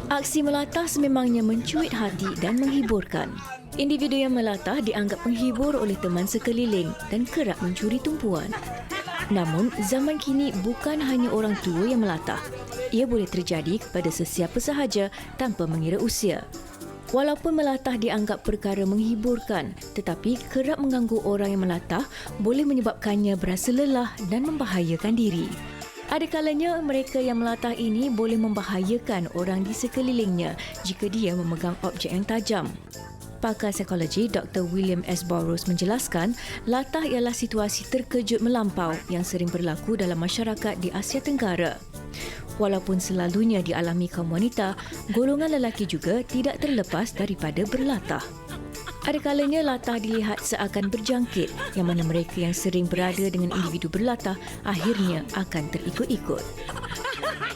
Aksi melatah sememangnya mencuit hati dan menghiburkan. Individu yang melatah dianggap penghibur oleh teman sekeliling dan kerap mencuri tumpuan. Namun, zaman kini bukan hanya orang tua yang melatah. Ia boleh terjadi kepada sesiapa sahaja tanpa mengira usia. Walaupun melatah dianggap perkara menghiburkan, tetapi kerap mengganggu orang yang melatah boleh menyebabkannya berasa lelah dan membahayakan diri. Ada kalanya mereka yang melatah ini boleh membahayakan orang di sekelilingnya jika dia memegang objek yang tajam. Pakar psikologi Dr. William S. Burroughs menjelaskan, latah ialah situasi terkejut melampau yang sering berlaku dalam masyarakat di Asia Tenggara. Walaupun selalunya dialami kaum wanita, golongan lelaki juga tidak terlepas daripada berlatah. Ada kalanya latah dilihat seakan berjangkit, yang mana mereka yang sering berada dengan individu berlatah akhirnya akan terikut-ikut.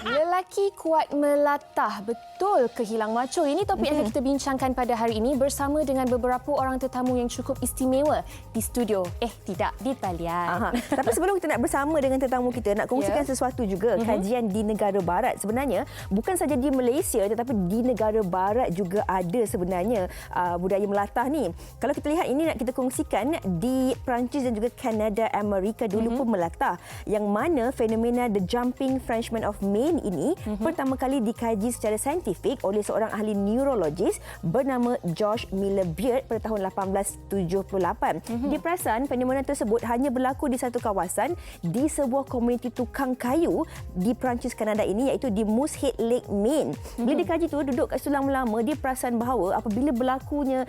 Lelaki kuat melatah, betul ke hilang macho? Ini topik yang kita bincangkan pada hari ini bersama dengan beberapa orang tetamu yang cukup istimewa di studio. Tidak, di talian. Tapi sebelum kita nak bersama dengan tetamu kita, nak kongsikan sesuatu juga, kajian di negara barat. Sebenarnya, bukan saja di Malaysia tetapi di negara barat juga ada sebenarnya budaya melatah ni. Kalau kita lihat ini nak kita kongsikan, di Perancis dan juga Kanada, Amerika dulu pun melatah. Yang mana fenomena The Jumping Frenchman of Maine ini pertama kali dikaji secara saintifik oleh seorang ahli neurologis bernama George Miller Beard pada tahun 1878. Dia perasan fenomena tersebut hanya berlaku di satu kawasan di sebuah komuniti tukang kayu di Perancis Kanada ini, iaitu di Moosehead Lake, Maine. Bila dikaji tu, duduk kat situ lama-lama, dia perasan bahawa apabila berlakunya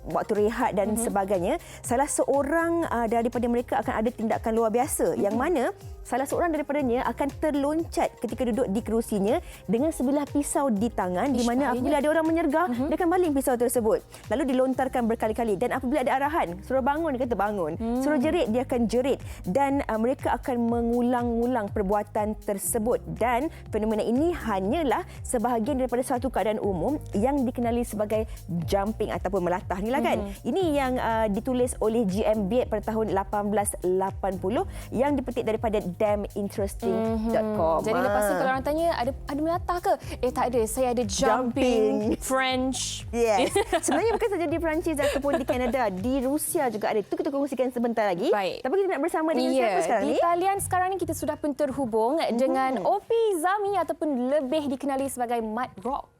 waktu rehat dan sebagainya, salah seorang daripada mereka akan ada tindakan luar biasa, yang mana salah seorang daripadanya akan terloncat ketika duduk di kerusinya dengan sebilah pisau di tangan, di mana apabila ada orang menyergah, dia akan baling pisau tersebut. Lalu dilontarkan berkali-kali, dan apabila ada arahan, suruh bangun, dia kata bangun. Suruh jerit, dia akan jerit, dan mereka akan mengulang-ulang perbuatan tersebut. Dan fenomena ini hanyalah sebahagian daripada satu keadaan umum yang dikenali sebagai jumping ataupun melatah ni lah kan. Ini yang ditulis oleh G.M. Beard pada tahun 1880 yang dipetik daripada damninteresting.com. Jadi lepas tu kalau orang tanya, ada melatah ke? Tak ada, saya ada jumping French. Yes. Sebenarnya bukan saja di Perancis ataupun di Kanada, di Rusia juga ada. Itu kita kongsikan sebentar lagi. Baik. Tapi kita nak bersama dengan siapa sekarang di ni? talian sekarang ni kita sudah pun terhubung dengan Opi Zami ataupun lebih dikenali sebagai Mad Rock.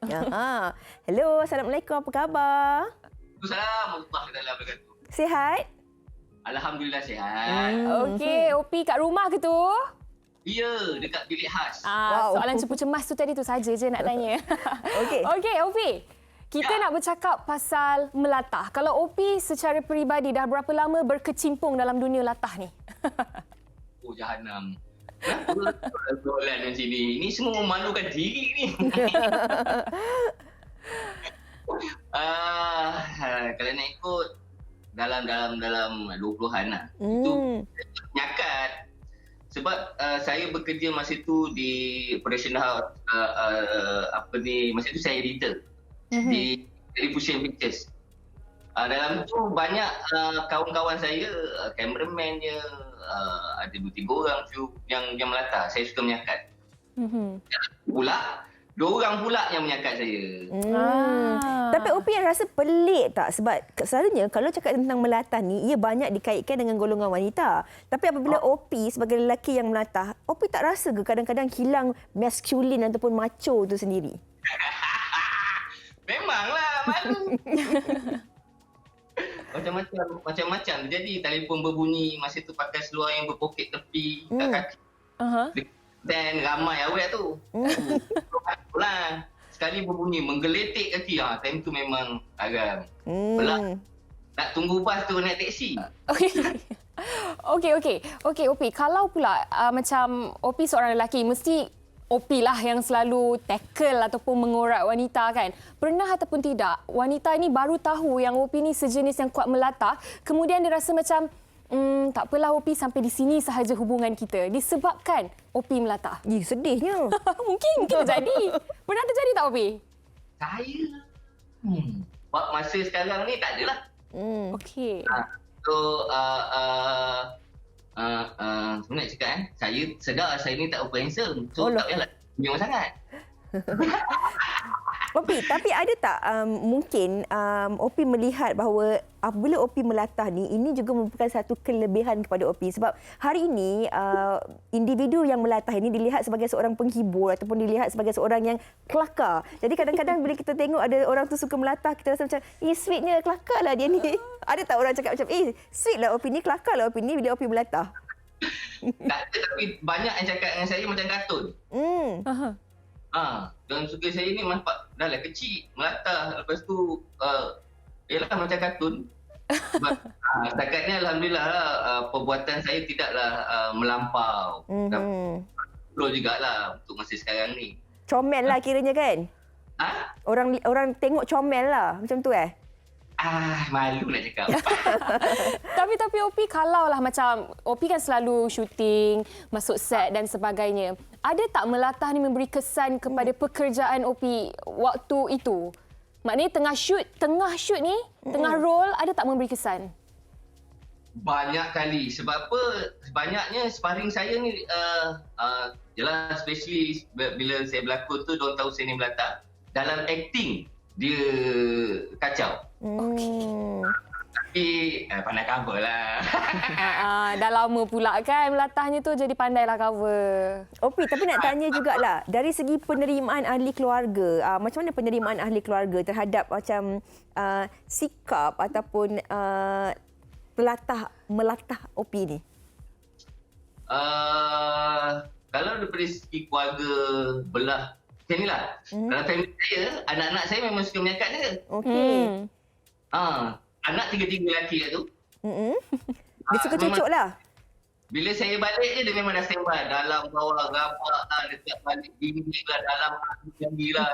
Hello, Assalamualaikum. Apa khabar? Assalamualaikum warahmatullahi wabarakatuh. Sihat? Alhamdulillah sihat. Okey, Opi kat rumah ke tu? Ya, dekat bilik khas. Soalan cepu cemas tu tadi tu saja je nak tanya. Okey, Opi. Kita nak bercakap pasal melatah. Kalau Opi secara peribadi dah berapa lama berkecimpung dalam dunia latah ni? Oh, jahanam. Kenapa soalan macam ni? Ini semua memalukan diri ni. Kalau nak ikut dalam 20-an lah. Itu nyakat. Sebab saya bekerja masa tu di Production House, masa tu saya editor di Television Pictures. Dalam tu banyak kawan-kawan saya, cameraman je, ada 2-3 orang tu yang melatah. Saya suka menyakat. Dua orang pula yang menyakat saya. Tapi Opi yang rasa pelik tak? Sebab selalunya kalau cakap tentang melatah ni, ia banyak dikaitkan dengan golongan wanita. Tapi apabila Opi sebagai lelaki yang melatah, Opi tak rasa ke kadang-kadang hilang maskulin ataupun macho tu sendiri? Memanglah, malu. Macam-macam. Jadi telefon berbunyi, masa tu pakai seluar yang berpoket tepi kat kaki. Dan ramai awet tu. Lah. Sekali berbunyi, menggeletik kaki. Time tu memang agak belak. Nak tunggu bas tu naik teksi. Okey, Opi. Kalau pula macam Opi seorang lelaki, mesti Opi lah yang selalu tackle ataupun mengorak wanita kan. Pernah ataupun tidak, wanita ini baru tahu yang Opi ni sejenis yang kuat melatah. Kemudian dia rasa macam, tak apalah Opi, sampai di sini sahaja hubungan kita. Disebabkan Opi melatah. Sedihnya. Mungkin terjadi. Pernah terjadi tak Opi? Saya? Masa sekarang ni tak adalah. Okey. So, sebenarnya cakap saya sedar saya ni tak berapa handsome. So Oh, tak payahlah tunjuk sangat. Opi, tapi ada tak mungkin Opi melihat bahawa apabila Opi melatah ni, ini juga merupakan satu kelebihan kepada Opi sebab hari ini individu yang melatah ini dilihat sebagai seorang penghibur ataupun dilihat sebagai seorang yang kelakar. Jadi kadang-kadang bila kita tengok ada orang tu suka melatah, kita rasa macam sweetnya, kelakar lah dia ni. Ada tak orang cakap macam sweet lah Opi ni, kelakar lah Opi ni bila Opi melatah? Tak ada, tapi banyak yang cakap dengan saya macam kartun. Dan suka saya ni nampak dah lah kecil, melatah. Lepas tu, ialah macam kartun. Setakat ni Alhamdulillah lah, perbuatan saya tidaklah melampau. Perlu jugalah untuk masa sekarang ni. Comel lah kiranya kan? Orang tengok comel lah, macam tu Malu nak cakap. Tapi Opi kalau lah macam Opi kan selalu syuting, masuk set dan sebagainya. Ada tak melatah ni memberi kesan kepada pekerjaan Opi waktu itu? Maknanya tengah shoot ni, tengah roll, ada tak memberi kesan? Banyak kali. Sebab apa? Banyaknya sparring saya ni, jelas especially bila saya berlakon tu, diorang tahu saya ni melatah. Dalam acting, dia kacau. Tapi pandai cover lah. Dah lama pula kan melatahnya tu, jadi pandailah cover. Opi, tapi nak tanya jugalah, dari segi penerimaan ahli keluarga, macam mana penerimaan ahli keluarga terhadap macam sikap ataupun melatah Opi ni? Kalau daripada segi keluarga belah macam inilah. Dalam family saya, anak-anak saya memang suka menyakat je. Okey. Anak tiga-tiga lelaki kat tu. Dia suka cucuk lah. Bila saya balik je, dia memang dah standby. Dalam bawah rabak lah, dekat balik bini lah, dalam lagi lah.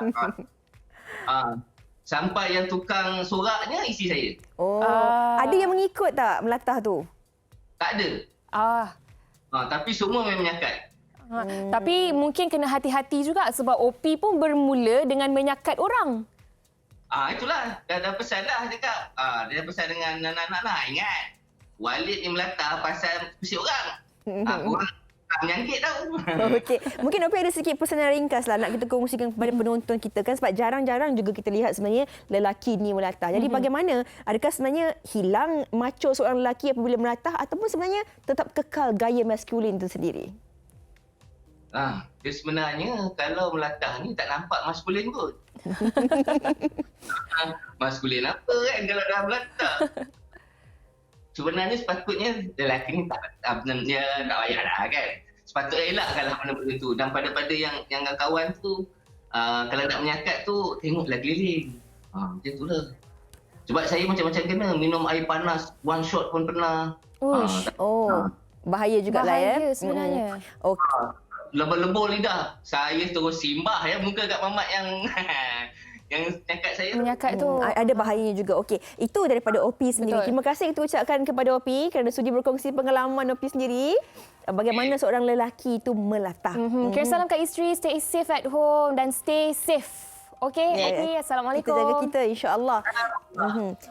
Sampai yang tukang soraknya isi saya. Ada yang mengikut tak melatah tu? Tak ada. Tapi semua memang menyakat. Tapi mungkin kena hati-hati juga sebab Opi pun bermula dengan menyakat orang. Itulah. Dah pesan lah cakap. Dia dah pesan dengan anak-anak lah. Ingat. Walid ni melatah pasal pusing orang. Korang tak menyangkit tau. Okey. Mungkin Opi ada sedikit pesanan ringkas lah nak kita kongsikan kepada penonton kita kan. Sebab jarang-jarang juga kita lihat sebenarnya lelaki ni melatah. Jadi bagaimana? Adakah sebenarnya hilang macho seorang lelaki apabila melatah ataupun sebenarnya tetap kekal gaya maskulin itu sendiri? Dia sebenarnya kalau melatah ni tak nampak maskulin kot. Maskulin apa kan kalau dah melatah? Sebenarnya sepatutnya lelaki ni tak payah dah kan. Sepatutnya elakkanlah benda-benda tu. Dan pada yang kawan tu, kalau nak menyakat tu, tengoklah keliling. Macam tu lah. Sebab saya macam-macam kena. Minum air panas, one shot pun pernah. Bahaya jugalah ya. Bahaya sebenarnya. Lebur-lebur lidah. Saya terus simbah muka kat mamat yang nyakat saya. Menyakat tu. Ada bahayanya juga. Okey, itu daripada Opi sendiri. Betul. Terima kasih kita ucapkan kepada Opi kerana sudi berkongsi pengalaman Opi sendiri. Bagaimana seorang lelaki itu melatah. Kirim salam kat isteri, stay safe at home dan stay safe. Okey, Opi. Assalamualaikum. Kita jaga kita, insya-Allah.